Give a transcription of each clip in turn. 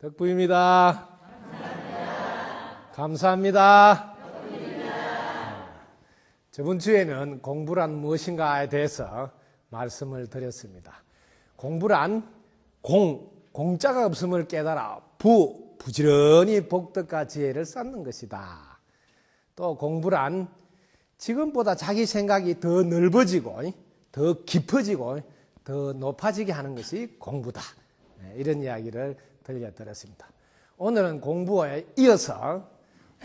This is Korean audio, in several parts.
덕부입니다. 감사합니다. 저번 주에는 공부란 무엇인가에 대해서 말씀을 드렸습니다. 공부란 공자가 없음을 깨달아 부지런히 복덕과 지혜를 쌓는 것이다. 또 공부란 지금보다 자기 생각이 더 넓어지고 더 깊어지고 더 높아지게 하는 것이 공부다. 이런 이야기를 들려드렸습니다. 오늘은 공부에 이어서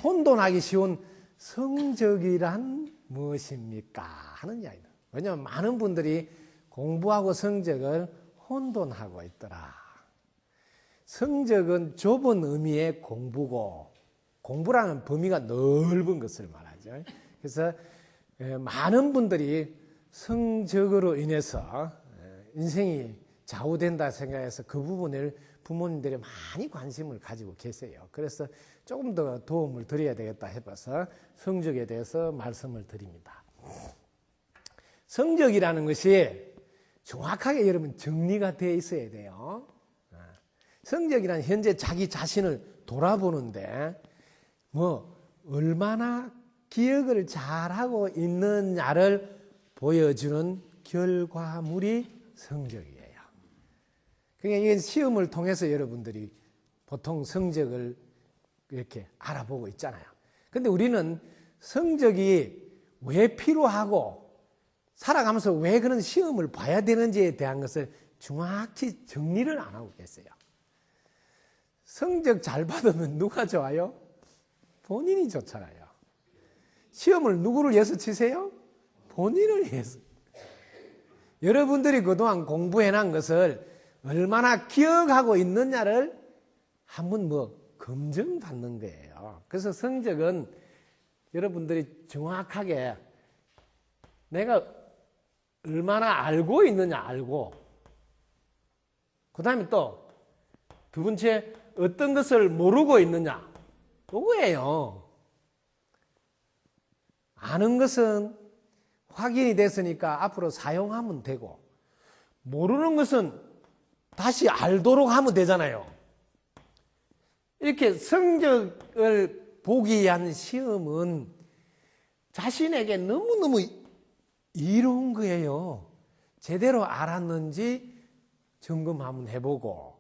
혼돈하기 쉬운 성적이란 무엇입니까? 하는 이야기입니다. 왜냐하면 많은 분들이 공부하고 성적을 혼돈하고 있더라. 성적은 좁은 의미의 공부고 공부라는 범위가 넓은 것을 말하죠. 그래서 많은 분들이 성적으로 인해서 인생이 좌우된다 생각해서 그 부분을 부모님들이 많이 관심을 가지고 계세요. 그래서 조금 더 도움을 드려야 되겠다 해봐서 성적에 대해서 말씀을 드립니다. 성적이라는 것이 정확하게 여러분 정리가 되어 있어야 돼요. 성적이란 현재 자기 자신을 돌아보는데 얼마나 기억을 잘하고 있느냐를 보여주는 결과물이 성적이에요. 그러니까 이게 시험을 통해서 여러분들이 보통 성적을 이렇게 알아보고 있잖아요. 근데 우리는 성적이 왜 필요하고 살아가면서 왜 그런 시험을 봐야 되는지에 대한 것을 정확히 정리를 안 하고 계세요. 성적 잘 받으면 누가 좋아요? 본인이 좋잖아요. 시험을 누구를 위해서 치세요? 본인을 위해서. 여러분들이 그동안 공부해놓은 것을 얼마나 기억하고 있느냐를 한번 검증받는 거예요. 그래서 성적은 여러분들이 정확하게 내가 얼마나 알고 있느냐 알고 그 다음에 또 두 번째 어떤 것을 모르고 있느냐 그거예요. 아는 것은 확인이 됐으니까 앞으로 사용하면 되고 모르는 것은 다시 알도록 하면 되잖아요. 이렇게 성적을 보기 위한 시험은 자신에게 너무너무 이로운 거예요. 제대로 알았는지 점검 한번 해보고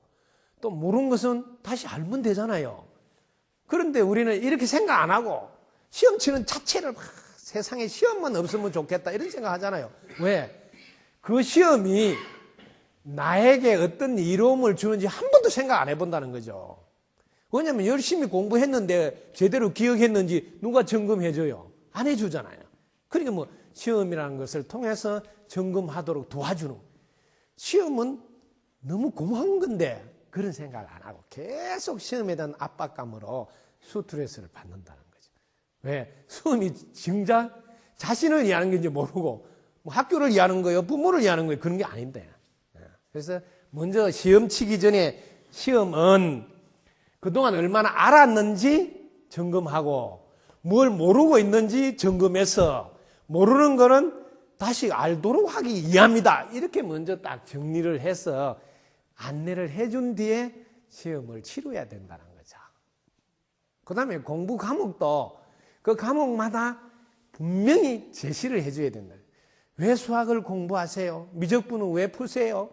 또 모르는 것은 다시 알면 되잖아요. 그런데 우리는 이렇게 생각 안 하고 시험 치는 자체를 세상에 시험만 없으면 좋겠다 이런 생각 하잖아요. 왜? 그 시험이 나에게 어떤 이로움을 주는지 한 번도 생각 안 해본다는 거죠. 왜냐하면 열심히 공부했는데 제대로 기억했는지 누가 점검해줘요? 안 해주잖아요. 그러니까 시험이라는 것을 통해서 점검하도록 도와주는 시험은 너무 고마운 건데 그런 생각을 안 하고 계속 시험에 대한 압박감으로 스트레스를 받는다는 거죠. 왜? 시험이 정작 자신을 위하는 건지 모르고 학교를 위하는 거예요? 부모를 위하는 거예요? 그런 게 아닌데. 그래서 먼저 시험 치기 전에 시험은 그동안 얼마나 알았는지 점검하고 뭘 모르고 있는지 점검해서 모르는 거는 다시 알도록 하기 위함이다. 이렇게 먼저 딱 정리를 해서 안내를 해준 뒤에 시험을 치러야 된다는 거죠. 그 다음에 공부 과목도 그 과목마다 분명히 제시를 해줘야 된다. 왜 수학을 공부하세요? 미적분은 왜 푸세요?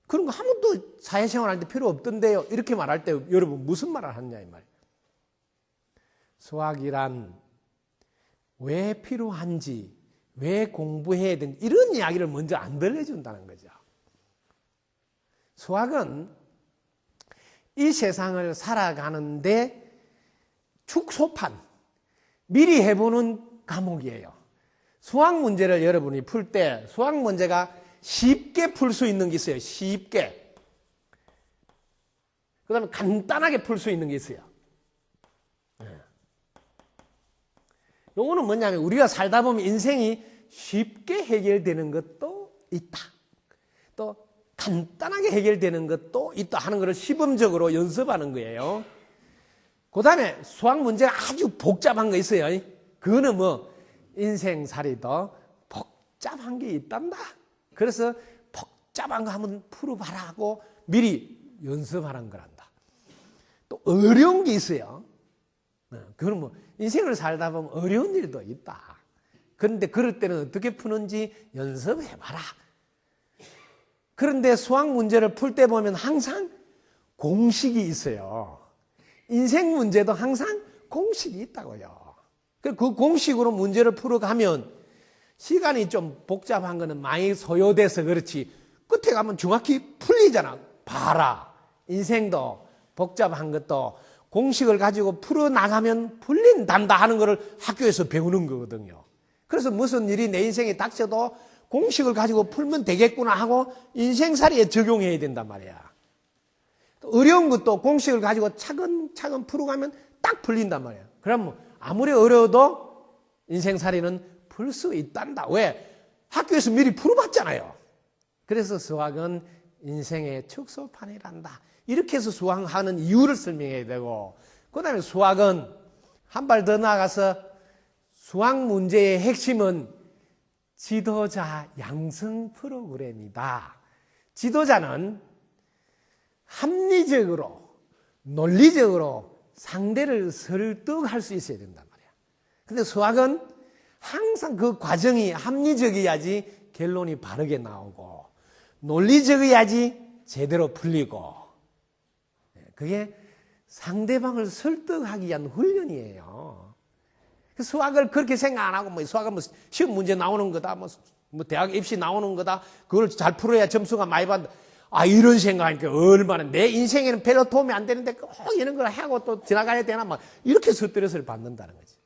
그런 거 한 번도 사회생활 할 때 필요 없던데요. 이렇게 말할 때 여러분 무슨 말을 하느냐 이 말이에요. 수학이란 왜 필요한지 왜 공부해야 되는지 이런 이야기를 먼저 안 들려준다는 거죠. 수학은 이 세상을 살아가는데 축소판 미리 해보는 과목이에요. 수학 문제를 여러분이 풀 때 수학 문제가 쉽게 풀 수 있는 게 있어요. 쉽게. 그 다음에 간단하게 풀 수 있는 게 있어요. 요거는 뭐냐면 우리가 살다 보면 인생이 쉽게 해결되는 것도 있다. 또 간단하게 해결되는 것도 있다 하는 것을 시범적으로 연습하는 거예요. 그 다음에 수학 문제가 아주 복잡한 거 있어요. 그거는 인생살이 더 복잡한 게 있단다. 그래서 복잡한 거 한번 풀어봐라 하고 미리 연습하는 거란다. 또 어려운 게 있어요. 그건 뭐 인생을 살다 보면 어려운 일도 있다. 그런데 그럴 때는 어떻게 푸는지 연습해봐라. 그런데 수학 문제를 풀 때 보면 항상 공식이 있어요. 인생 문제도 항상 공식이 있다고요. 그 공식으로 문제를 풀어가면 시간이 좀 복잡한 거는 많이 소요돼서 그렇지 끝에 가면 정확히 풀리잖아. 봐라. 인생도 복잡한 것도 공식을 가지고 풀어나가면 풀린단다 하는 것을 학교에서 배우는 거거든요. 그래서 무슨 일이 내 인생에 닥쳐도 공식을 가지고 풀면 되겠구나 하고 인생살이에 적용해야 된단 말이야. 어려운 것도 공식을 가지고 차근차근 풀어가면 딱 풀린단 말이야. 그럼 아무리 어려워도 인생살이는 풀 수 있단다. 왜? 학교에서 미리 풀어봤잖아요. 그래서 수학은 인생의 축소판이란다. 이렇게 해서 수학하는 이유를 설명해야 되고, 그 다음에 수학은 한 발 더 나아가서 수학 문제의 핵심은 지도자 양성 프로그램이다. 지도자는 합리적으로, 논리적으로 상대를 설득할 수 있어야 된단 말이야. 근데 수학은 항상 그 과정이 합리적이어야지 결론이 바르게 나오고, 논리적이어야지 제대로 풀리고, 그게 상대방을 설득하기 위한 훈련이에요. 수학을 그렇게 생각 안 하고, 수학은 시험 문제 나오는 거다, 대학 입시 나오는 거다, 그걸 잘 풀어야 점수가 많이 받는다. 이런 생각하니까 얼마나 내 인생에는 별로 도움이 안 되는데 꼭 이런 걸 하고 또 지나가야 되나, 이렇게 스트레스를 받는다는 거지.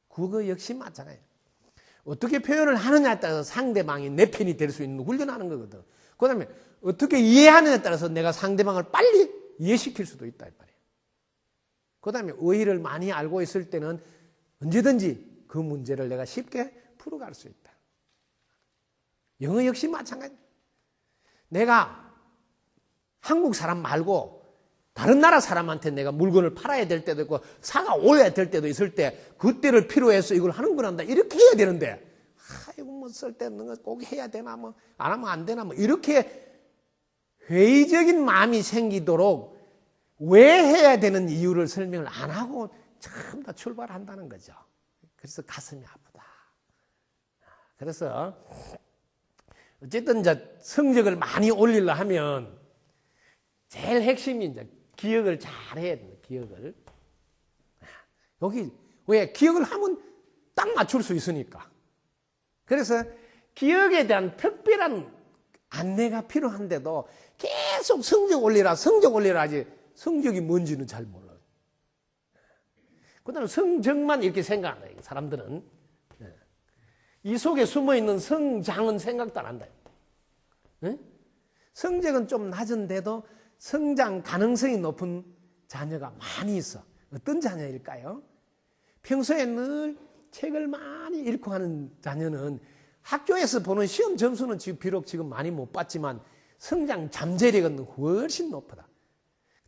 그거 역시 맞잖아요. 어떻게 표현을 하느냐에 따라서 상대방이 내 편이 될 수 있는 훈련하는 거거든. 그 다음에 어떻게 이해하느냐에 따라서 내가 상대방을 빨리 이해시킬 수도 있다 이 말이에요. 그 다음에 의의를 많이 알고 있을 때는 언제든지 그 문제를 내가 쉽게 풀어갈 수 있다. 영어 역시 마찬가지. 내가 한국 사람 말고 다른 나라 사람한테 내가 물건을 팔아야 될 때도 있고 사가 올려야 될 때도 있을 때 그때를 필요해서 이걸 하는구나 이렇게 해야 되는데 이거 쓸데없는 거 꼭 해야 되나 안 하면 안 되나 이렇게 회의적인 마음이 생기도록 왜 해야 되는 이유를 설명을 안 하고 전부 다 출발한다는 거죠. 그래서 가슴이 아프다. 그래서 어쨌든 이제 성적을 많이 올리려 하면 제일 핵심이 이제 기억을 잘 해야 됩니다. 기억을. 여기 왜 기억을 하면 딱 맞출 수 있으니까. 그래서 기억에 대한 특별한 안내가 필요한데도 계속 성적 올리라 하지 성적이 뭔지는 잘 몰라요. 그 다음에 성적만 이렇게 생각한다. 사람들은. 이 속에 숨어있는 성장은 생각도 안 한다. 성적은 좀 낮은데도 성장 가능성이 높은 자녀가 많이 있어. 어떤 자녀일까요? 평소에 늘 책을 많이 읽고 하는 자녀는 학교에서 보는 시험 점수는 비록 지금 많이 못 받지만 성장 잠재력은 훨씬 높다.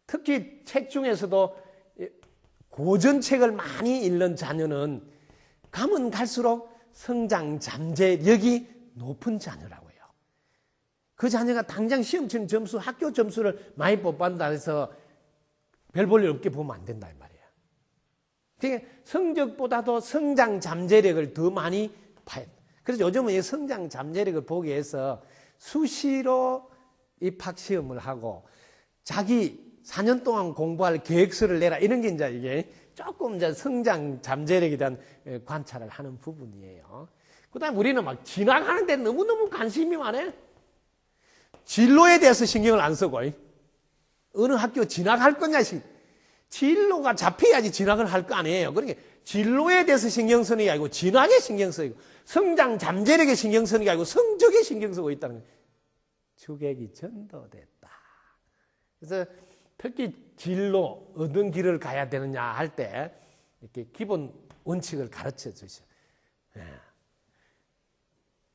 특히 책 중에서도 고전책을 많이 읽는 자녀는 가면 갈수록 성장 잠재력이 높은 자녀라고요. 그 자녀가 당장 시험 치는 점수, 학교 점수를 많이 못 받는다 해서 별 볼 일 없게 보면 안 된다 이 말이에요. 그러니까 성적보다도 성장 잠재력을 더 많이 봐야 돼. 그래서 요즘은 이 성장 잠재력을 보기 위해서 수시로 입학 시험을 하고 자기 4년 동안 공부할 계획서를 내라 이런 게 이제 이게 조금 이제 성장 잠재력에 대한 관찰을 하는 부분이에요. 그다음에 우리는 막 지나가는데 너무너무 관심이 많아. 진로에 대해서 신경을 안 쓰고 어느 학교 지나갈 거냐 진로가 잡혀야지 진학을 할 거 아니에요. 그러니까 진로에 대해서 신경 쓰는 게 아니고 진학에 신경 쓰고 성장 잠재력에 신경 쓰는 게 아니고 성적에 신경 쓰고 있다는 거예요. 주객이 전도됐다. 그래서 특히 진로 어떤 길을 가야 되느냐 할 때 이렇게 기본 원칙을 가르쳐 주셔.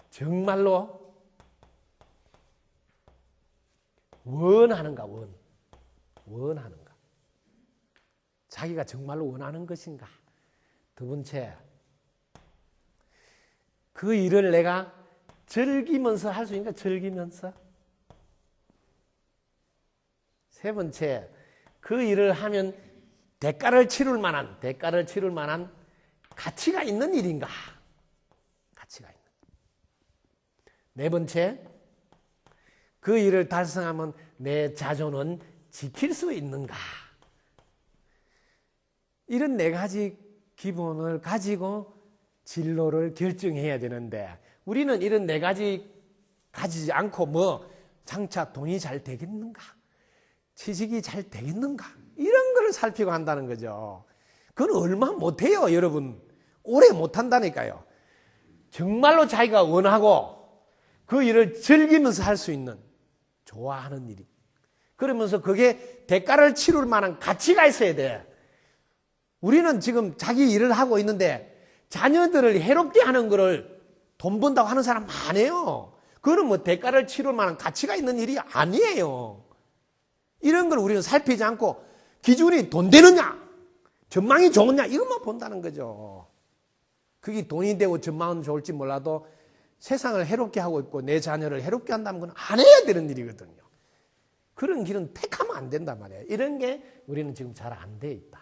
정말로 원하는가 원하는가 자기가 정말로 원하는 것인가. 두 번째 그 일을 내가 즐기면서 할 수 있는가. 즐기면서 세 번째, 그 일을 하면 대가를 치를 만한 가치가 있는 일인가? 가치가 있는. 네 번째, 그 일을 달성하면 내 자존은 지킬 수 있는가? 이런 네 가지 기본을 가지고 진로를 결정해야 되는데 우리는 이런 네 가지 가지지 않고 장차 돈이 잘 되겠는가? 취직이 잘 되겠는가? 이런 거를 살피고 한다는 거죠. 그건 얼마 못해요, 여러분. 오래 못한다니까요. 정말로 자기가 원하고 그 일을 즐기면서 할 수 있는 좋아하는 일이. 그러면서 그게 대가를 치를 만한 가치가 있어야 돼. 우리는 지금 자기 일을 하고 있는데 자녀들을 해롭게 하는 거를 돈 번다고 하는 사람 많아요. 그거는 대가를 치를 만한 가치가 있는 일이 아니에요. 이런 걸 우리는 살피지 않고 기준이 돈 되느냐, 전망이 좋으냐 이것만 본다는 거죠. 그게 돈이 되고 전망은 좋을지 몰라도 세상을 해롭게 하고 있고 내 자녀를 해롭게 한다는 건 안 해야 되는 일이거든요. 그런 길은 택하면 안 된단 말이에요. 이런 게 우리는 지금 잘 안 돼 있다.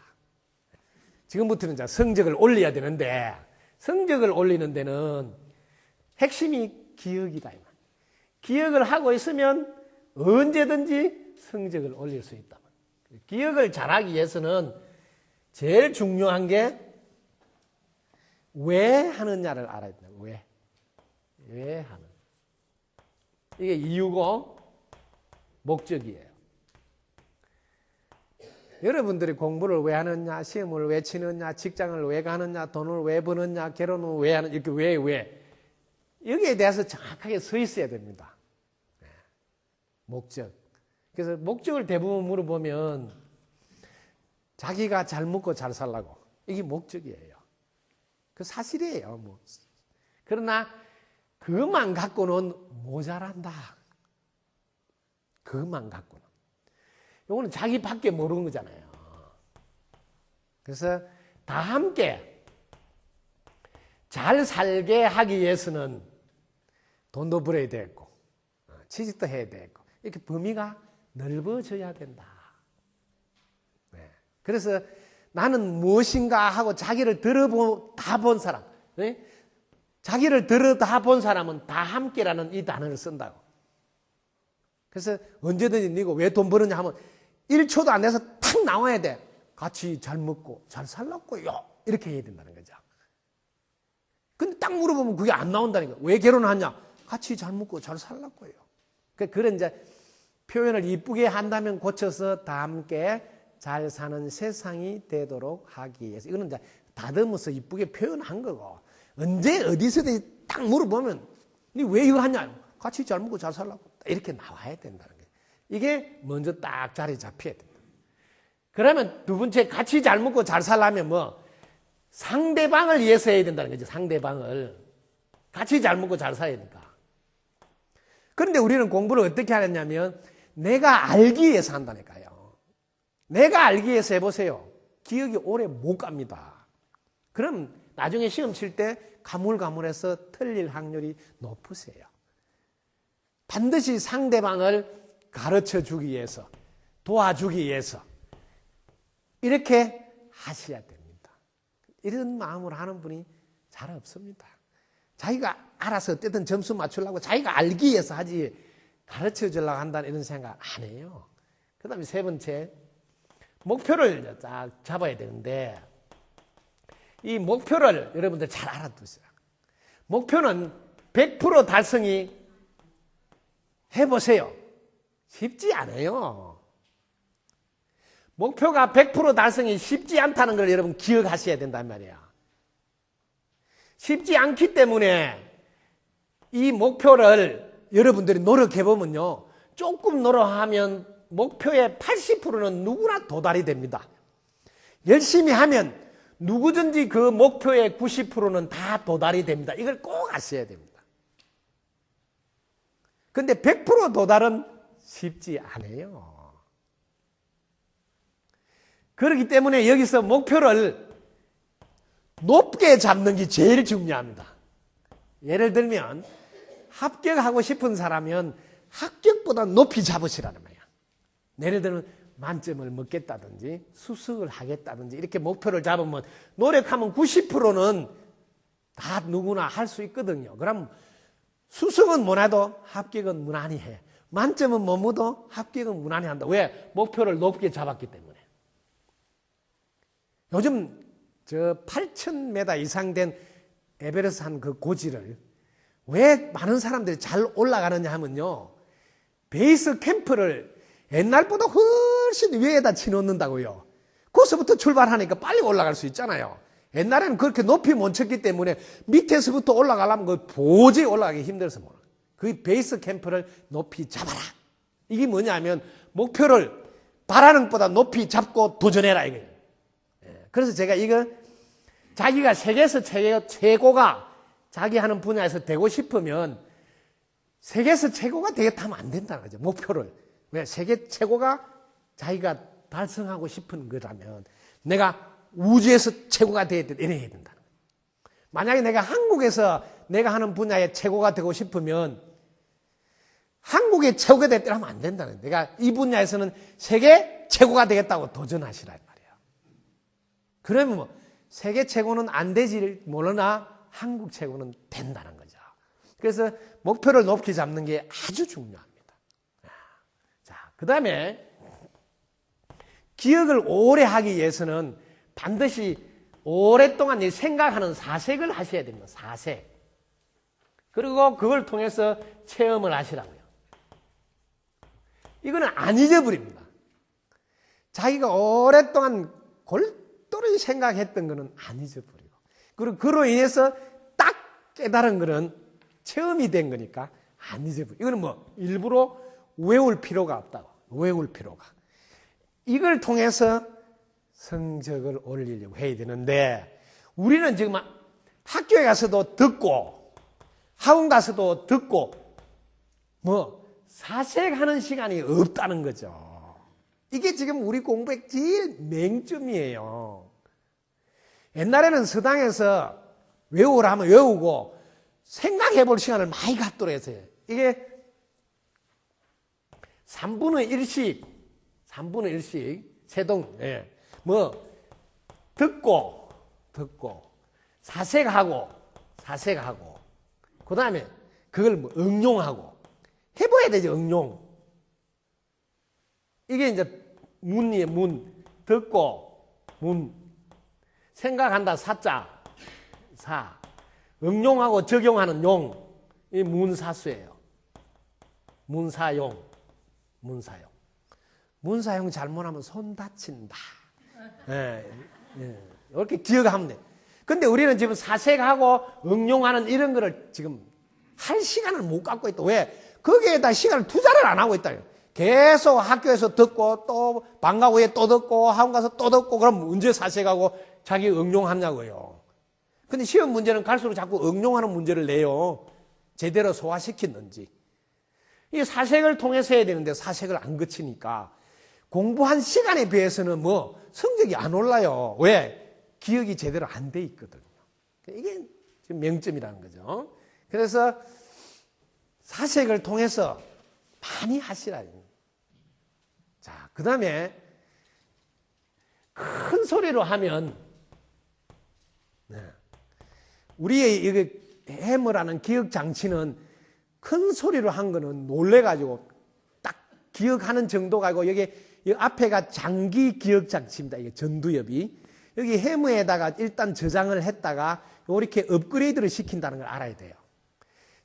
지금부터는 성적을 올려야 되는데 성적을 올리는 데는 핵심이 기억이다. 기억을 하고 있으면 언제든지 성적을 올릴 수 있다. 기억을 잘하기 위해서는 제일 중요한 게 왜 하느냐를 알아야 된다. 왜 하는. 이게 이유고 목적이에요. 여러분들이 공부를 왜 하느냐, 시험을 왜 치느냐, 직장을 왜 가느냐, 돈을 왜 버느냐, 결혼을 왜 하느냐, 이렇게 왜. 여기에 대해서 정확하게 서 있어야 됩니다. 목적. 그래서 목적을 대부분 물어보면 자기가 잘 먹고 잘 살라고. 이게 목적이에요. 그 사실이에요. 그러나 그것만 갖고는 모자란다. 그것만 갖고는. 이거는 자기밖에 모르는 거잖아요. 그래서 다 함께 잘 살게 하기 위해서는 돈도 벌어야 되고 취직도 해야 되고 이렇게 범위가 넓어져야 된다. 네. 그래서 나는 무엇인가 하고 자기를 다 본 사람, 네? 자기를 다 본 사람은 다 함께라는 이 단어를 쓴다고. 그래서 언제든지 니가 왜 돈 버느냐 하면 1초도 안 돼서 탁 나와야 돼. 같이 잘 먹고 잘 살라고요. 이렇게 해야 된다는 거죠. 근데 딱 물어보면 그게 안 나온다니까. 왜 결혼하냐? 같이 잘 먹고 잘 살라고요. 그런 이제 표현을 이쁘게 한다면 고쳐서 다 함께 잘 사는 세상이 되도록 하기 위해서. 이거는 이제 다듬어서 이쁘게 표현한 거고. 언제 어디서든 딱 물어보면 니 왜 이거 하냐? 같이 잘 먹고 잘 살라고. 이렇게 나와야 된다는 거예요. 이게 먼저 딱 자리 잡혀야 된다. 그러면 두 번째 같이 잘 먹고 잘 살려면 상대방을 위해서 해야 된다는 거죠. 상대방을. 같이 잘 먹고 잘 살아야 되니까. 그런데 우리는 공부를 어떻게 하느냐면 내가 알기 위해서 한다니까요. 내가 알기 위해서 해보세요. 기억이 오래 못 갑니다. 그럼 나중에 시험 칠 때 가물가물해서 틀릴 확률이 높으세요. 반드시 상대방을 가르쳐 주기 위해서, 도와주기 위해서 이렇게 하셔야 됩니다. 이런 마음으로 하는 분이 잘 없습니다. 자기가 알아서 어쨌든 점수 맞추려고 자기가 알기 위해서 하지 가르쳐 주려고 한다는 이런 생각 안 해요. 그 다음에 세 번째, 목표를 딱 잡아야 되는데 이 목표를 여러분들 잘 알아두세요. 목표는 100% 달성이 해보세요. 쉽지 않아요. 목표가 100% 달성이 쉽지 않다는 걸 여러분 기억하셔야 된단 말이에요. 쉽지 않기 때문에 이 목표를 여러분들이 노력해보면요. 조금 노력하면 목표의 80%는 누구나 도달이 됩니다. 열심히 하면 누구든지 그 목표의 90%는 다 도달이 됩니다. 이걸 꼭 아셔야 됩니다. 근데 100% 도달은 쉽지 않아요. 그렇기 때문에 여기서 목표를 높게 잡는 게 제일 중요합니다. 예를 들면 합격하고 싶은 사람은 합격보다 높이 잡으시라는 말이야. 예를 들면 만점을 먹겠다든지 수석을 하겠다든지 이렇게 목표를 잡으면 노력하면 90%는 다 누구나 할 수 있거든요. 그럼 수석은 못해도 합격은 무난히 해. 만점은 못 먹어도 합격은 무난히 한다. 왜? 목표를 높게 잡았기 때문에. 요즘 저 8,000m 이상 된 에베레스트 한 그 고지를 왜 많은 사람들이 잘 올라가느냐 하면요. 베이스 캠프를 옛날보다 훨씬 위에다 치놓는다고요. 거기서부터 출발하니까 빨리 올라갈 수 있잖아요. 옛날에는 그렇게 높이 못 쳤기 때문에 밑에서부터 올라가려면 그 도저히 올라가기 힘들어서 못 올라가요. 그 베이스 캠프를 높이 잡아라. 이게 뭐냐면 목표를 바라는 것보다 높이 잡고 도전해라 이거예요. 그래서 제가 이거 자기가 세계에서 최고가 자기 하는 분야에서 되고 싶으면 세계에서 최고가 되겠다면 안 된다는 거죠. 목표를. 왜? 세계 최고가 자기가 달성하고 싶은 거라면 내가 우주에서 최고가 되어야 이래야 된다는 거예요. 만약에 내가 한국에서 내가 하는 분야에 최고가 되고 싶으면 한국의 최고가 됐다 하면 안 된다는 거예요. 내가 이 분야에서는 세계 최고가 되겠다고 도전하시란 말이에요. 그러면 뭐 세계 최고는 안 되지 모르나 한국 최고는 된다는 거죠. 그래서 목표를 높게 잡는 게 아주 중요합니다. 자, 그 다음에 기억을 오래 하기 위해서는 반드시 오랫동안 생각하는 사색을 하셔야 됩니다. 사색. 그리고 그걸 통해서 체험을 하시라고요. 이거는 안 잊어버립니다. 자기가 오랫동안 골똘히 생각했던 거는 안 잊어버리고. 그리고 그로 인해서 딱 깨달은 거는 체험이 된 거니까 안 잊어버리고. 이거는 뭐 일부러 외울 필요가 없다고. 외울 필요가. 이걸 통해서 성적을 올리려고 해야 되는데 우리는 지금 학교에 가서도 듣고 학원 가서도 듣고 뭐 사색하는 시간이 없다는 거죠. 이게 지금 우리 공부의 제일 맹점이에요. 옛날에는 서당에서 외우라 하면 외우고 생각해 볼 시간을 많이 갖도록 했어요. 이게 3분의 1씩 세동, 뭐, 듣고, 사색하고, 그 다음에 그걸 뭐 응용하고, 해봐야 되죠, 응용. 이게 이제 문이에요, 문. 듣고, 문. 생각한다, 사자, 사. 응용하고 적용하는 용. 이 문사수예요. 문사용. 문사용 잘못하면 손 다친다. 이렇게 기억하면 돼. 근데 우리는 지금 사색하고 응용하는 이런 거를 지금 할 시간을 못 갖고 있다. 왜? 거기에다 시간을 투자를 안 하고 있다. 계속 학교에서 듣고 또 방과 후에 또 듣고 학원 가서 또 듣고 그럼 언제 사색하고 자기 응용하냐고요. 근데 시험 문제는 갈수록 자꾸 응용하는 문제를 내요. 제대로 소화시켰는지. 이 사색을 통해서 해야 되는데 사색을 안 거치니까 공부한 시간에 비해서는 뭐 성적이 안 올라요. 왜? 기억이 제대로 안 돼 있거든요. 이게 지금 명점이라는 거죠. 그래서 사색을 통해서 많이 하시라. 자, 그 다음에 큰 소리로 하면 우리의 이게 해머라는 기억 장치는 큰 소리로 한 거는 놀래가지고 딱 기억하는 정도가 아니고 여기 앞에가 장기 기억 장치입니다. 이게 전두엽이. 여기 해머에다가 일단 저장을 했다가 이렇게 업그레이드를 시킨다는 걸 알아야 돼요.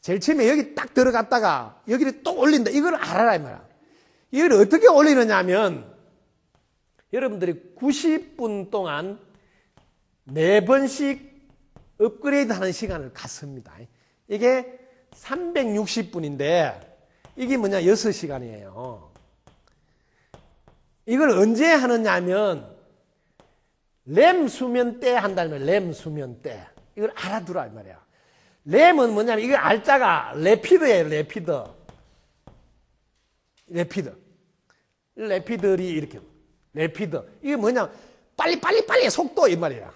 제일 처음에 여기 딱 들어갔다가 여기를 또 올린다. 이걸 알아라 이 말이야. 이걸 어떻게 올리느냐 하면 여러분들이 90분 동안 4번씩 업그레이드 하는 시간을 갖습니다. 이게 360분인데 이게 뭐냐 6시간이에요. 이걸 언제 하느냐 하면 램 수면 때 한다면 램 수면 때 이걸 알아두라 이 말이야. 램은 뭐냐면 이거 알자가 레피드예요. 레피들이 이렇게 레피드 이게 뭐냐 빨리 속도 이 말이야.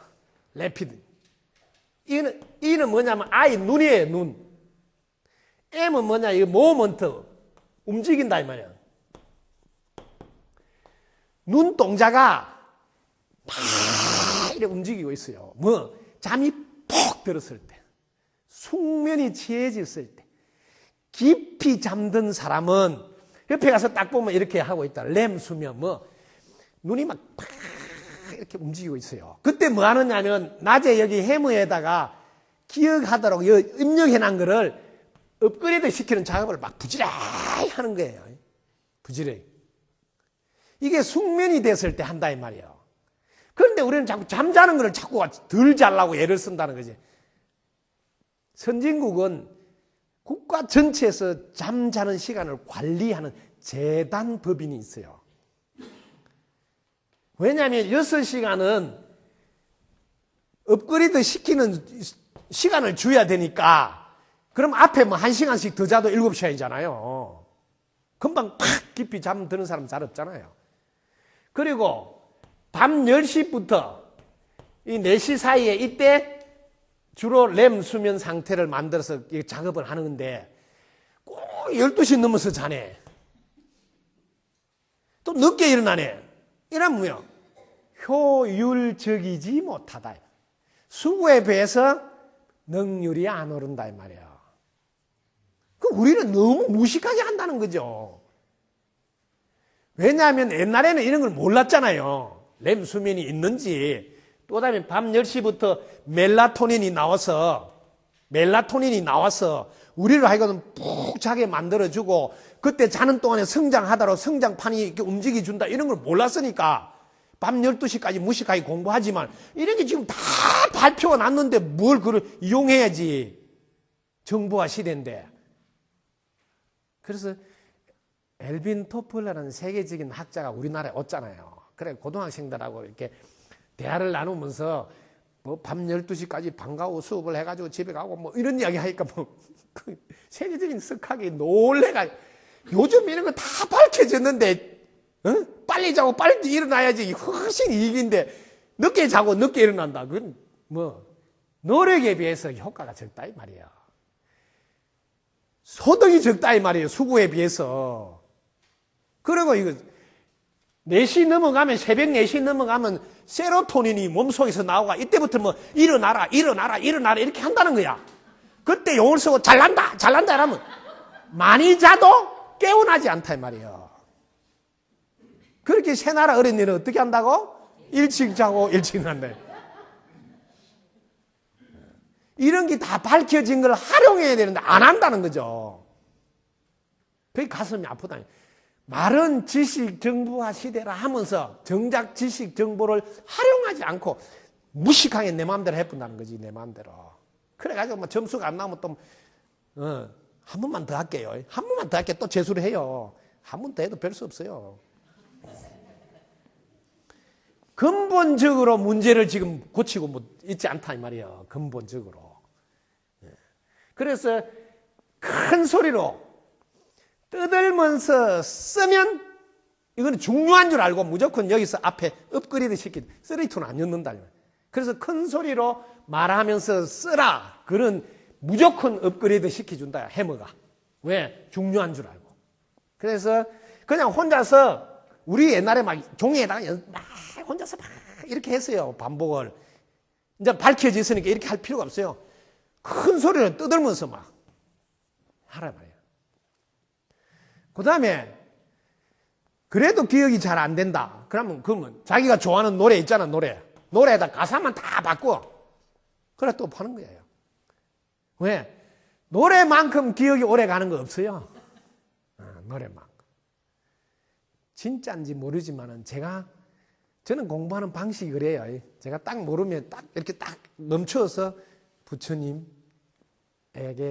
레피드. 이는 뭐냐면 아이 눈이에요. 눈. M은 뭐냐 이거 모먼트 움직인다 이 말이야. 눈동자가 막 이렇게 움직이고 있어요. 뭐 잠이 푹 들었을 때, 숙면이 취해졌을 때, 깊이 잠든 사람은 옆에 가서 딱 보면 이렇게 하고 있다. 렘 수면, 뭐 눈이 막 이렇게 움직이고 있어요. 그때 뭐 하느냐면 낮에 여기 해머에다가 기억하도록 입력해 놓은 거를 업그레이드 시키는 작업을 막 부지런히 하는 거예요. 부지런히. 이게 숙면이 됐을 때 한다 이 말이에요. 그런데 우리는 자꾸 잠자는 거를 자꾸 덜 자려고 애를 쓴다는 거지. 선진국은 국가 전체에서 잠자는 시간을 관리하는 재단법인이 있어요. 왜냐하면 6시간은 업그레이드 시키는 시간을 줘야 되니까, 그럼 앞에 뭐 1시간씩 더 자도 7시간이잖아요. 금방 팍 깊이 잠드는 사람 잘 없잖아요. 그리고 밤 10시부터 이 4시 사이에 이때 주로 렘 수면 상태를 만들어서 작업을 하는데 꼭 12시 넘어서 자네. 또 늦게 일어나네. 이러면 뭐야? 효율적이지 못하다. 수고에 비해서 능률이 안 오른다 이 말이야. 그 우리는 너무 무식하게 한다는 거죠. 왜냐하면 옛날에는 이런 걸 몰랐잖아요. 렘 수면이 있는지. 또 다음에 밤 10시부터 멜라토닌이 나와서 우리를 하여금 푹 자게 만들어주고, 그때 자는 동안에 성장하도록 성장판이 이렇게 움직여준다 이런 걸 몰랐으니까 밤 12시까지 무식하게 공부하지만, 이런 게 지금 다 발표가 났는데 뭘 그걸 이용해야지. 정보화 시대인데. 그래서 엘빈 토플러라는 세계적인 학자가 우리나라에 왔잖아요. 그래 고등학생들하고 이렇게 대화를 나누면서 뭐 밤 12시까지 방과후 수업을 해가지고 집에 가고 뭐 이런 이야기 하니까 뭐 세계적인 석학이 놀래가, 요즘 이런 거 다 밝혀졌는데 빨리 자고 빨리 일어나야지 훨씬 이익인데 늦게 자고 늦게 일어난다. 그건 뭐 노력에 비해서 효과가 적다 이 말이에요. 소득이 적다 이 말이에요. 수고에 비해서. 그리고 이거 4시 넘어가면, 새벽 4시 넘어가면 세로토닌이 몸속에서 나오고, 이때부터 뭐 일어나라 이렇게 한다는 거야. 그때 용을 쓰고 잘난다 이러면 많이 자도 깨어나지 않다 이 말이에요. 그렇게 새나라 어린이는 어떻게 한다고? 일찍 자고 일찍 난다. 이런 게 다 밝혀진 걸 활용해야 되는데 안 한다는 거죠. 그게 가슴이 아프다. 말은 지식 정보화 시대라 하면서 정작 지식 정보를 활용하지 않고 무식하게 내 마음대로 해본다는 거지. 내 마음대로. 그래가지고 뭐 점수가 안 나오면 또 한 번만 더 할게요. 한 번만 더 할게 또 재수를 해요. 한 번 더 해도 별 수 없어요. 근본적으로 문제를 지금 고치고 뭐 있지 않다 이 말이에요. 근본적으로. 그래서 큰 소리로 떠들면서 쓰면 이거는 중요한 줄 알고 무조건 여기서 앞에 업그레이드 시키, 쓰레기통은 안 엮는다. 그래서 큰 소리로 말하면서 쓰라. 그런 무조건 업그레이드 시켜준다. 해머가. 왜? 중요한 줄 알고. 그래서 그냥 혼자서, 우리 옛날에 막 종이에다가 막 혼자서 막 이렇게 했어요. 반복을. 이제 밝혀졌으니까 이렇게 할 필요가 없어요. 큰 소리로 떠들면서 막 하라 말이에요. 그 다음에 그래도 기억이 잘 안 된다. 그러면 자기가 좋아하는 노래 있잖아. 노래에다 가사만 다 바꿔. 그래 또 파는 거예요. 왜? 노래만큼 기억이 오래 가는 거 없어요. 노래만큼. 진짜인지 모르지만은 저는 공부하는 방식이 그래요. 제가 딱 모르면 딱 이렇게 딱 멈춰서 부처님에게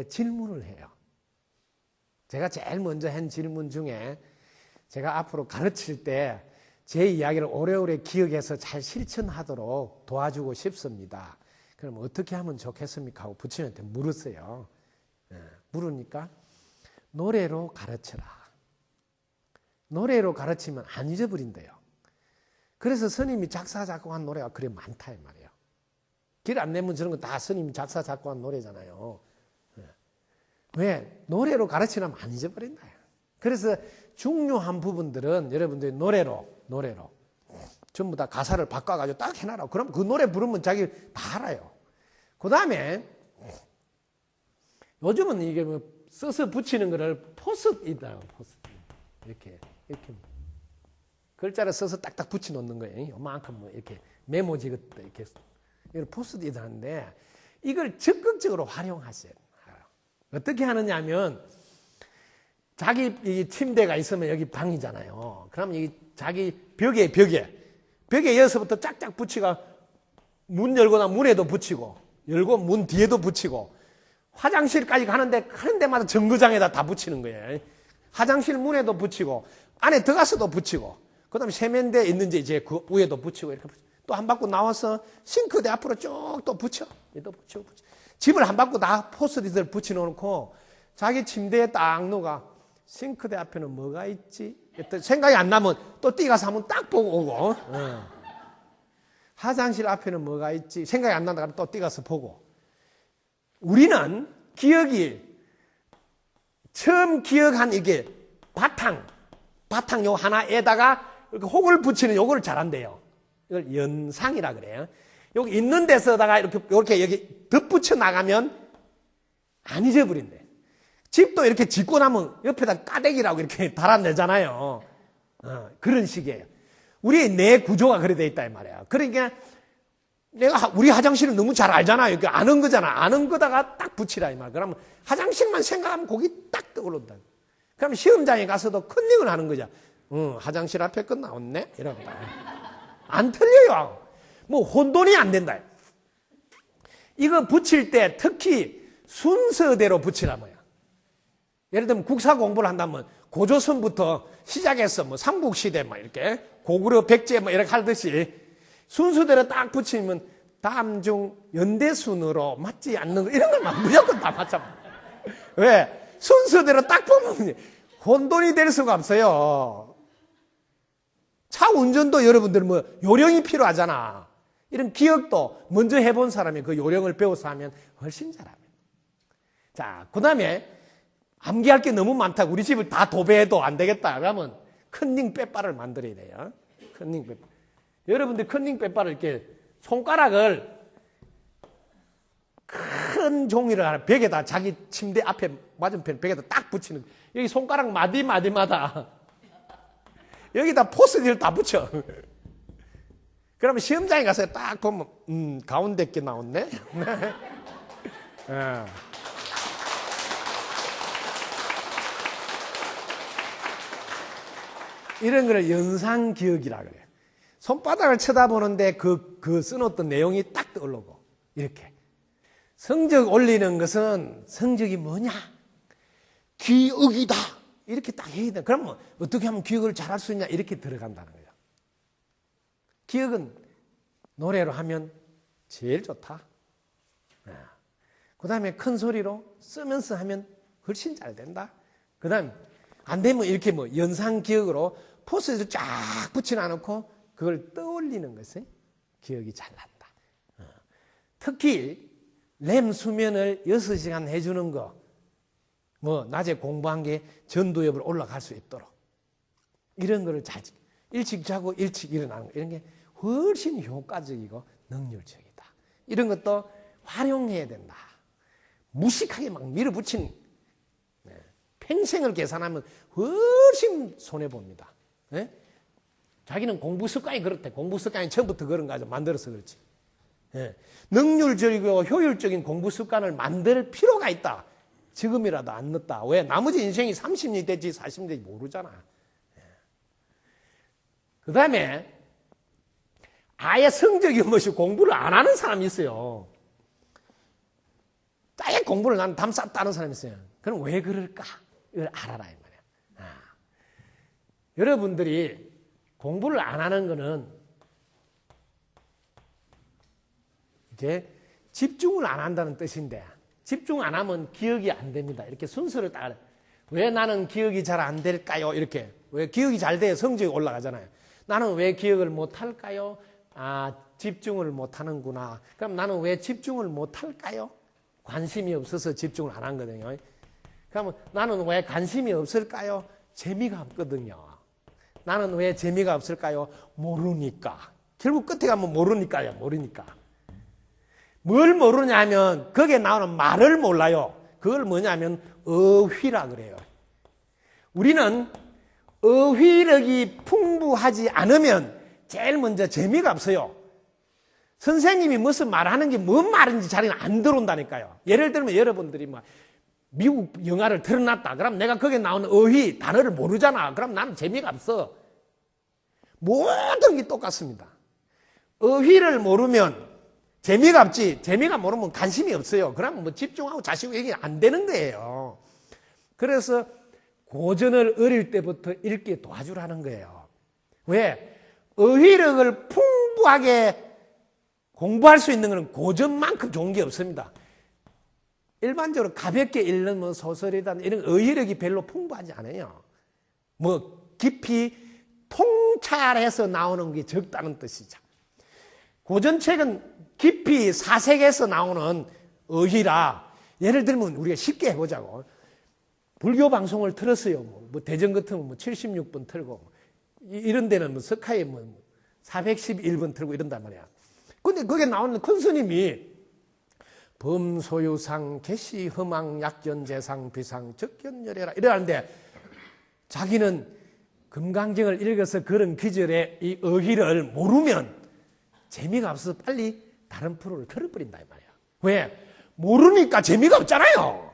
질문을 해요. 제가 제일 먼저 한 질문 중에, 제가 앞으로 가르칠 때 제 이야기를 오래오래 기억해서 잘 실천하도록 도와주고 싶습니다. 그럼 어떻게 하면 좋겠습니까? 하고 부처님한테 물었어요. 물으니까 노래로 가르쳐라. 노래로 가르치면 안 잊어버린대요. 그래서 스님이 작사 작곡한 노래가 그래 많다 이 말이에요. 길 안 내면 저런 거 다 스님이 작사 작곡한 노래잖아요. 왜? 노래로 가르치려면 안 잊어버린다. 그래서 중요한 부분들은 여러분들이 노래로 전부 다 가사를 바꿔가지고 딱 해놔라. 그럼 그 노래 부르면 자기 다 알아요. 그 다음에 요즘은 이게 뭐 써서 붙이는 거를 포스트잇이다. 포스트잇. 이렇게 글자를 써서 딱딱 붙여 놓는 거예요. 요만큼 뭐 이렇게 메모지 같다 이렇게 이걸 포스트잇 하는데 이걸 적극적으로 활용하세요. 어떻게 하느냐면 자기 이 침대가 있으면 여기 방이잖아요. 그럼 이 자기 벽에 여기서부터 짝짝 붙이가 문 열거나 문에도 붙이고 열고 문 뒤에도 붙이고 화장실까지 가는 데마다 정거장에다 다 붙이는 거예요. 화장실 문에도 붙이고 안에 들어가서도 붙이고 그다음에 세면대에 있는지 이제 그 위에도 붙이고 이렇게 또 한 바퀴 나와서 싱크대 앞으로 쭉 또 붙여. 또 붙여. 집을 한 바퀴 다 포스트잇을 붙여 놓고 자기 침대에 딱 누가 싱크대 앞에는 뭐가 있지? 생각이 안 나면 또 뛰가서 한번 딱 보고 오고 화장실 앞에는 뭐가 있지? 생각이 안 난다 그러면 또 뛰가서 보고 우리는 기억이 처음 기억한 이게 바탕 요 하나에다가 혹을 붙이는 요거를 잘한대요. 이걸 연상이라 그래요. 여기 있는 데서다가 이렇게 여기 덧붙여 나가면 안 잊어버린대. 집도 이렇게 짓고 나면 옆에다 까대기라고 이렇게 달아내잖아요. 그런 식이에요. 우리 내 구조가 그래 돼 있다 이 말이야. 그러니까 우리 화장실을 너무 잘 알잖아요. 아는 거잖아. 아는 거다가 딱 붙이라 이 말. 그러면 화장실만 생각하면 거기 딱 떠오른다. 그럼 시험장에 가서도 컨닝을 하는 거죠. 화장실 앞에 건 나왔네? 이러고. 안 틀려요. 뭐 혼돈이 안 된다. 이거 붙일 때 특히 순서대로 붙이라 뭐야. 예를 들면 국사 공부를 한다면 고조선부터 시작해서 뭐 삼국시대 뭐 이렇게 고구려 백제 뭐 이렇게 하듯이 순서대로 딱 붙이면 다음 중 연대순으로 맞지 않는 거 이런 것만 무조건 다 맞춰. 왜? 순서대로 딱 보면 혼돈이 될 수가 없어요. 차 운전도 여러분들 뭐 요령이 필요하잖아. 이런 기억도 먼저 해본 사람이 그 요령을 배워서 하면 훨씬 잘합니다. 자, 그 다음에 암기할 게 너무 많다. 우리 집을 다 도배해도 안 되겠다. 그러면 컨닝 빼빠를 만들어야 돼요. 컨닝 빼빠. 여러분들 컨닝 빼빠를 이렇게 손가락을 큰 종이를 하나 벽에다 자기 침대 앞에 맞은편 벽에다 딱 붙이는 거예요. 여기 손가락 마디마다 여기다 포스트잇을 다 붙여. 그러면 시험장에 가서 딱 보면 가운데 게 나왔네. 이런 거를 연상기억이라 그래요. 손바닥을 쳐다보는데 그 써놓던 내용이 딱 떠오르고 이렇게. 성적 올리는 것은 성적이 뭐냐? 기억이다. 이렇게 딱 해야 돼. 그러면 어떻게 하면 기억을 잘할 수 있냐? 이렇게 들어간다는 거예요. 기억은 노래로 하면 제일 좋다. 그 다음에 큰 소리로 쓰면서 하면 훨씬 잘 된다. 그 다음에 안 되면 이렇게 뭐 연상 기억으로 포스트잇을 쫙 붙여놔놓고 그걸 떠올리는 것에 기억이 잘 난다. 특히 램 수면을 6시간 해주는 거, 뭐 낮에 공부한 게 전두엽을 올라갈 수 있도록 이런 거를 잘 일찍 자고 일찍 일어나는 거 이런 게 훨씬 효과적이고 능률적이다. 이런 것도 활용해야 된다. 무식하게 막 밀어붙이는 평생을 계산하면 훨씬 손해봅니다. 네? 자기는 공부 습관이 그렇대. 공부 습관이 처음부터 그런 거 만들어서 그렇지. 네. 능률적이고 효율적인 공부 습관을 만들 필요가 있다. 지금이라도 안 늦다. 왜? 나머지 인생이 30년이 될지 40년이 될지 모르잖아. 네. 그 다음에 아예 성적이 없이 공부를 안 하는 사람이 있어요. 아예 공부를 나는 담 쌌다는 사람이 있어요. 그럼 왜 그럴까? 이걸 알아라 이 말이야. 여러분들이 공부를 안 하는 거는 이제 집중을 안 한다는 뜻인데 집중 안 하면 기억이 안 됩니다. 이렇게 순서를 따라. 왜 나는 기억이 잘 안 될까요? 이렇게. 왜 기억이 잘 돼야 성적이 올라가잖아요. 나는 왜 기억을 못 할까요? 집중을 못 하는구나. 그럼 나는 왜 집중을 못 할까요? 관심이 없어서 집중을 안 하거든요. 그러면 나는 왜 관심이 없을까요? 재미가 없거든요. 나는 왜 재미가 없을까요? 모르니까. 결국 끝에 가면 모르니까요. 모르니까. 뭘 모르냐 하면 거기에 나오는 말을 몰라요. 그걸 뭐냐면 어휘라 그래요. 우리는 어휘력이 풍부하지 않으면 제일 먼저 재미가 없어요. 선생님이 무슨 말하는 게 뭔 말인지 잘 안 들어온다니까요. 예를 들면 여러분들이 막 미국 영화를 틀어놨다. 그럼 내가 거기에 나오는 어휘, 단어를 모르잖아. 그럼 나는 재미가 없어. 모든 게 똑같습니다. 어휘를 모르면 재미가 없지. 재미가 모르면 관심이 없어요. 그러면 뭐 집중하고 자시고 얘기 안 되는 거예요. 그래서 고전을 어릴 때부터 읽게 도와주라는 거예요. 왜? 어휘력을 풍부하게 공부할 수 있는 것은 고전만큼 좋은 게 없습니다. 일반적으로 가볍게 읽는 뭐 소설이다 이런 어휘력이 별로 풍부하지 않아요. 뭐 깊이 통찰해서 나오는 게 적다는 뜻이죠. 고전책은 깊이 사색해서 나오는 어휘라. 예를 들면 우리가 쉽게 해보자고. 불교 방송을 틀었어요. 뭐 대전 같으면 뭐 76번 틀고 이런 데는 뭐 석하에 뭐 411번 틀고 이런단 말이야. 근데 거기에 나오는 큰 스님이 범소유상 개시 흠왕 약견재상 비상 적견열애라 이러는데 자기는 금강경을 읽어서 그런 기절의 이 어휘를 모르면 재미가 없어서 빨리 다른 프로를 틀어버린다 이 말이야. 왜? 모르니까 재미가 없잖아요.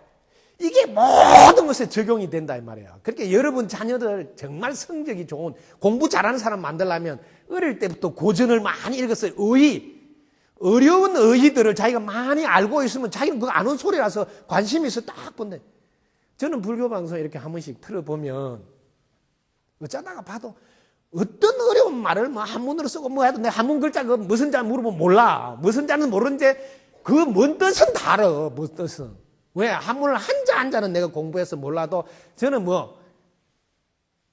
이게 모든 것에 적용이 된다 이 말이야. 그렇게 여러분 자녀들 정말 성적이 좋은 공부 잘하는 사람 만들려면 어릴 때부터 고전을 많이 읽었어요. 어려운 어휘들을 자기가 많이 알고 있으면 자기는 그거 아는 소리라서 관심이 있어 딱 본대. 저는 불교 방송 이렇게 한 번씩 틀어보면 어쩌다가 봐도 어떤 어려운 말을 뭐 한문으로 쓰고 뭐 해도 내 한문 글자 그 무슨 자 물어보면 몰라. 무슨 자는 모르는데 그 뭔 뜻은 다 알아. 뭔 뜻은. 왜? 한문을 한자 한자는 내가 공부해서 몰라도 저는 뭐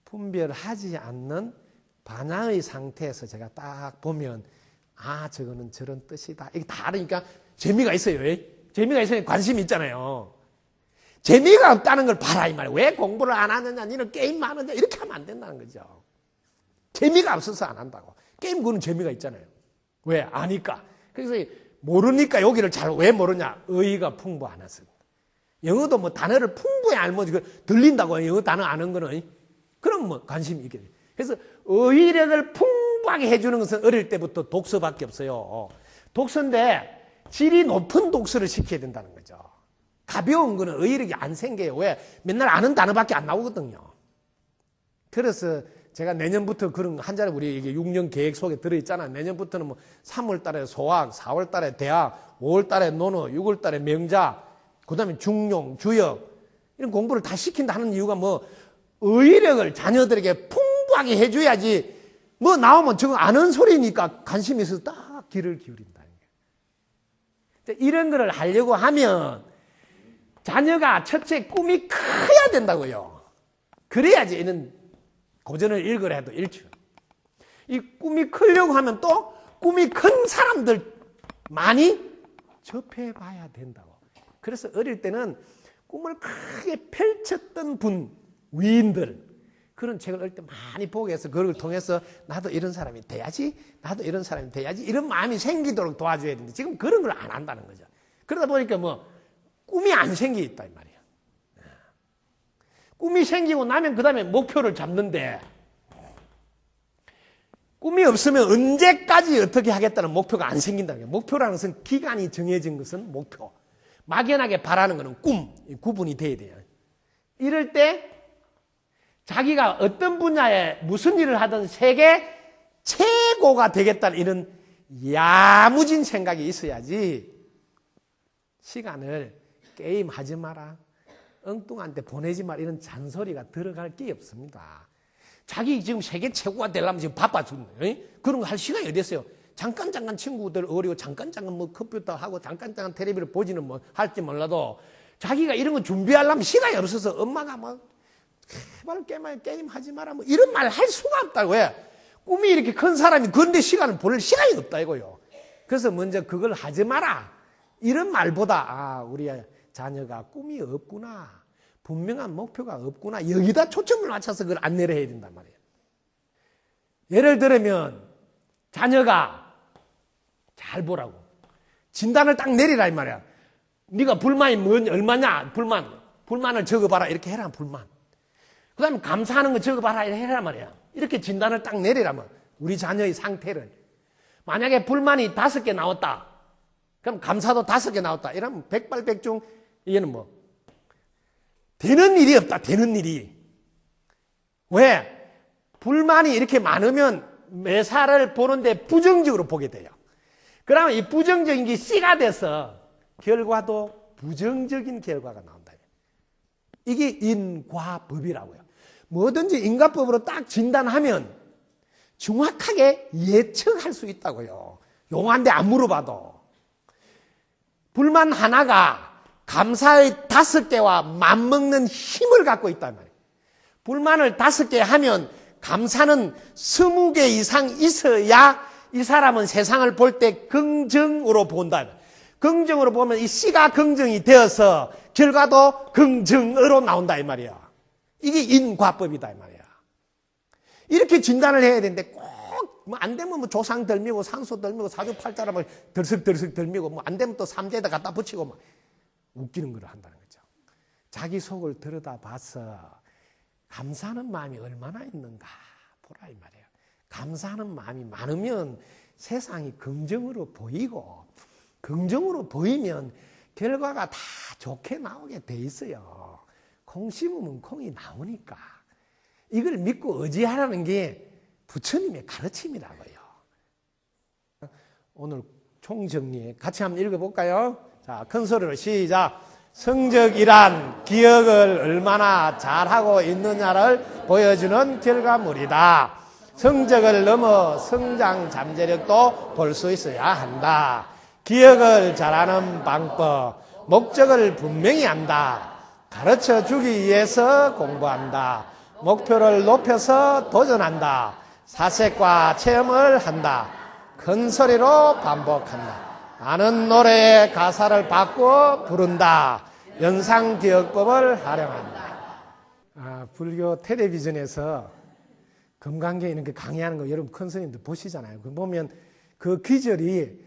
분별하지 않는 반야의 상태에서 제가 딱 보면 아 저거는 저런 뜻이다. 이게 다 알으니까 재미가 있어요. 왜? 재미가 있으니 관심이 있잖아요. 재미가 없다는 걸 봐라 이 말이에요. 왜 공부를 안 하느냐 니는 게임만 하느냐 이렇게 하면 안 된다는 거죠. 재미가 없어서 안 한다고. 게임 그거는 재미가 있잖아요. 왜? 아니까. 그래서 모르니까 여기를 잘 왜 모르냐. 어휘가 풍부 안 해서. 영어도 뭐 단어를 풍부히 알면 들린다고 영어 단어 아는 거는 그럼 뭐 관심이 있게 돼요. 그래서 어휘력을 풍부하게 해주는 것은 어릴 때부터 독서밖에 없어요. 독서인데 질이 높은 독서를 시켜야 된다는 거죠. 가벼운 거는 어휘력이 안 생겨요. 왜? 맨날 아는 단어밖에 안 나오거든요. 그래서 제가 내년부터 그런 한자를 우리 이게 6년 계획 속에 들어있잖아요. 내년부터는 뭐 3월 달에 소학, 4월 달에 대학, 5월 달에 논어, 6월 달에 명자, 그 다음에 중용, 주역 이런 공부를 다 시킨다 하는 이유가 뭐 어휘력을 자녀들에게 풍부하게 해줘야지 뭐 나오면 저거 아는 소리니까 관심이 있어서 딱 귀를 기울인다는 거예요. 이런 거를 하려고 하면 자녀가 첫째 꿈이 커야 된다고요. 그래야지 이런 고전을 읽으라 해도 읽죠. 이 꿈이 크려고 하면 또 꿈이 큰 사람들 많이 접해봐야 된다고. 그래서 어릴 때는 꿈을 크게 펼쳤던 위인들 그런 책을 어릴 때 많이 보게 해서 그걸 통해서 나도 이런 사람이 돼야지 나도 이런 사람이 돼야지 이런 마음이 생기도록 도와줘야 되는데 지금 그런 걸 안 한다는 거죠. 그러다 보니까 뭐 꿈이 안 생기겠다 이 말이에요. 꿈이 생기고 나면 그 다음에 목표를 잡는데 꿈이 없으면 언제까지 어떻게 하겠다는 목표가 안 생긴다는 거예요. 목표라는 것은 기간이 정해진 것은 목표. 막연하게 바라는 것은 꿈. 구분이 돼야 돼요. 이럴 때 자기가 어떤 분야에 무슨 일을 하든 세계 최고가 되겠다는 이런 야무진 생각이 있어야지 시간을 게임하지 마라. 엉뚱한데 보내지 마라. 이런 잔소리가 들어갈 게 없습니다. 자기 지금 세계 최고가 되려면 지금 바빠 죽네. 그런 거 할 시간이 어디 있어요? 잠깐 친구들 어리고 잠깐 뭐 컴퓨터 하고 잠깐 텔레비를 보지는 뭐 할지 몰라도 자기가 이런 거 준비하려면 시간이 없어서 엄마가 뭐 제발 게임 하지 마라 뭐 이런 말 할 수가 없다고. 왜? 꿈이 이렇게 큰 사람이 그런데 시간을 보낼 시간이 없다 이거요. 그래서 먼저 그걸 하지 마라. 이런 말보다 아 우리 자녀가 꿈이 없구나. 분명한 목표가 없구나. 여기다 초점을 맞춰서 그걸 안내를 해야 된단 말이에요. 예를 들면 자녀가 잘 보라고 진단을 딱 내리라 이 말이야. 네가 불만이 얼마냐? 불만을 적어봐라 이렇게 해라. 불만. 그 다음에 감사하는 거 적어봐라 이렇게 해라 말이야. 이렇게 진단을 딱 내리라면 우리 자녀의 상태를. 만약에 불만이 5개 나왔다. 그럼 감사도 5개 나왔다. 이러면 백발백중 얘는 뭐 되는 일이 없다. 되는 일이. 왜? 불만이 이렇게 많으면 매사를 보는데 부정적으로 보게 돼요. 그러면 이 부정적인 게 씨가 돼서 결과도 부정적인 결과가 나온다. 이게 인과법이라고요. 뭐든지 인과법으로 딱 진단하면 정확하게 예측할 수 있다고요. 용한데 안 물어봐도. 불만 하나가 감사의 5개와 맞먹는 힘을 갖고 있단 말이에요. 불만을 5개 하면 감사는 20개 이상 있어야 이 사람은 세상을 볼 때 긍정으로 본다. 긍정으로 보면 이 씨가 긍정이 되어서 결과도 긍정으로 나온다 이 말이야. 이게 인과법이다 이 말이야. 이렇게 진단을 해야 되는데 꼭 뭐 안 되면 뭐 조상 덜미고 상수 덜미고 사주팔자라 뭐 덜썩덜썩 덜미고 뭐 안 되면 또 삼재에다 갖다 붙이고 막 웃기는 걸 한다는 거죠. 자기 속을 들여다봐서 감사하는 마음이 얼마나 있는가 보라 이 말이에요. 감사하는 마음이 많으면 세상이 긍정으로 보이고 긍정으로 보이면 결과가 다 좋게 나오게 돼 있어요. 콩 심으면 콩이 나오니까. 이걸 믿고 의지하라는 게 부처님의 가르침이라고요. 오늘 총정리 같이 한번 읽어볼까요? 자, 큰 소리로 시작. 성적이란 기억을 얼마나 잘하고 있느냐를 보여주는 결과물이다. 성적을 넘어 성장 잠재력도 볼 수 있어야 한다. 기억을 잘하는 방법, 목적을 분명히 한다. 가르쳐 주기 위해서 공부한다. 목표를 높여서 도전한다. 사색과 체험을 한다. 큰 소리로 반복한다. 아는 노래의 가사를 바꾸어 부른다. 연상기억법을 활용한다. 불교 텔레비전에서 금강경 이런 거 강의하는 거 여러분 큰 스님들 보시잖아요. 그 보면 그 귀절이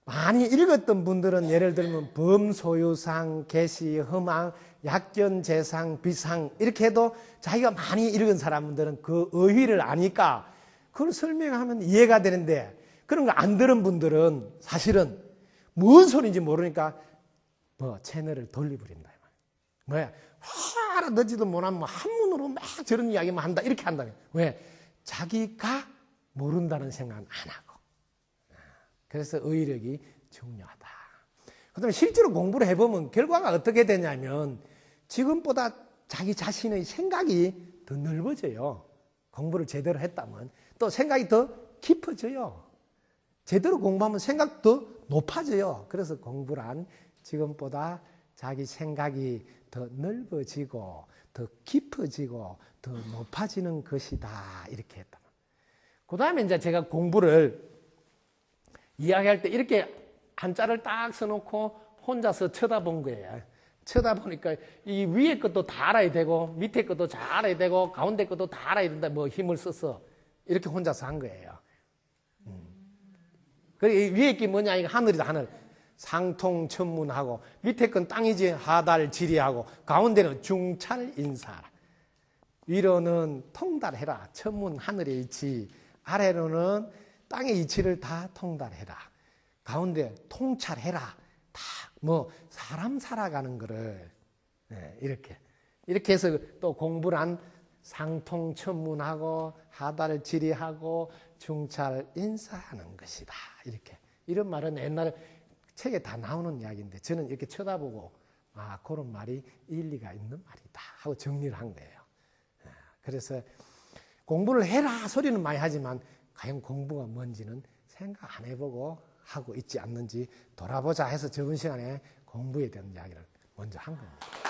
많이 읽었던 분들은 예를 들면 범소유상, 개시, 허망, 약견, 재상, 비상 이렇게 해도 자기가 많이 읽은 사람들은 그 의의를 아니까 그걸 설명하면 이해가 되는데 그런 거 안 들은 분들은 사실은 무슨 소리인지 모르니까 뭐 채널을 돌려버린다. 뭐야? 알아듣지도 못하면 뭐 한문으로 막 저런 이야기만 한다 이렇게 한다. 왜? 자기가 모른다는 생각은 안 하고. 그래서 의력이 중요하다. 그다음에 실제로 공부를 해보면 결과가 어떻게 되냐면 지금보다 자기 자신의 생각이 더 넓어져요. 공부를 제대로 했다면 또 생각이 더 깊어져요. 제대로 공부하면 생각도 높아져요. 그래서 공부란 지금보다 자기 생각이 더 넓어지고 더 깊어지고 더 높아지는 것이다. 이렇게 했다. 그 다음에 이제 제가 공부를 이야기할 때 이렇게 한자를 딱 써놓고 혼자서 쳐다본 거예요. 쳐다보니까 이 위에 것도 다 알아야 되고 밑에 것도 다 알아야 되고 가운데 것도 다 알아야 된다. 뭐 힘을 써서 이렇게 혼자서 한 거예요. 그리고 위에 게 뭐냐? 이거 하늘이다 하늘. 상통천문하고 밑에 건 땅이지 하달 지리하고 가운데는 중찰인사. 위로는 통달해라. 천문 하늘의 이치. 아래로는 땅의 이치를 다 통달해라. 가운데 통찰해라. 다 뭐 사람 살아가는 거를 이렇게 해서 또 공부란 상통천문하고 하달 지리하고 중찰 인사하는 것이다. 이렇게 이런 말은 옛날에 책에 다 나오는 이야기인데 저는 이렇게 쳐다보고 그런 말이 일리가 있는 말이다 하고 정리를 한 거예요. 그래서 공부를 해라 소리는 많이 하지만 과연 공부가 뭔지는 생각 안 해보고 하고 있지 않는지 돌아보자 해서 저번 시간에 공부에 대한 이야기를 먼저 한 겁니다.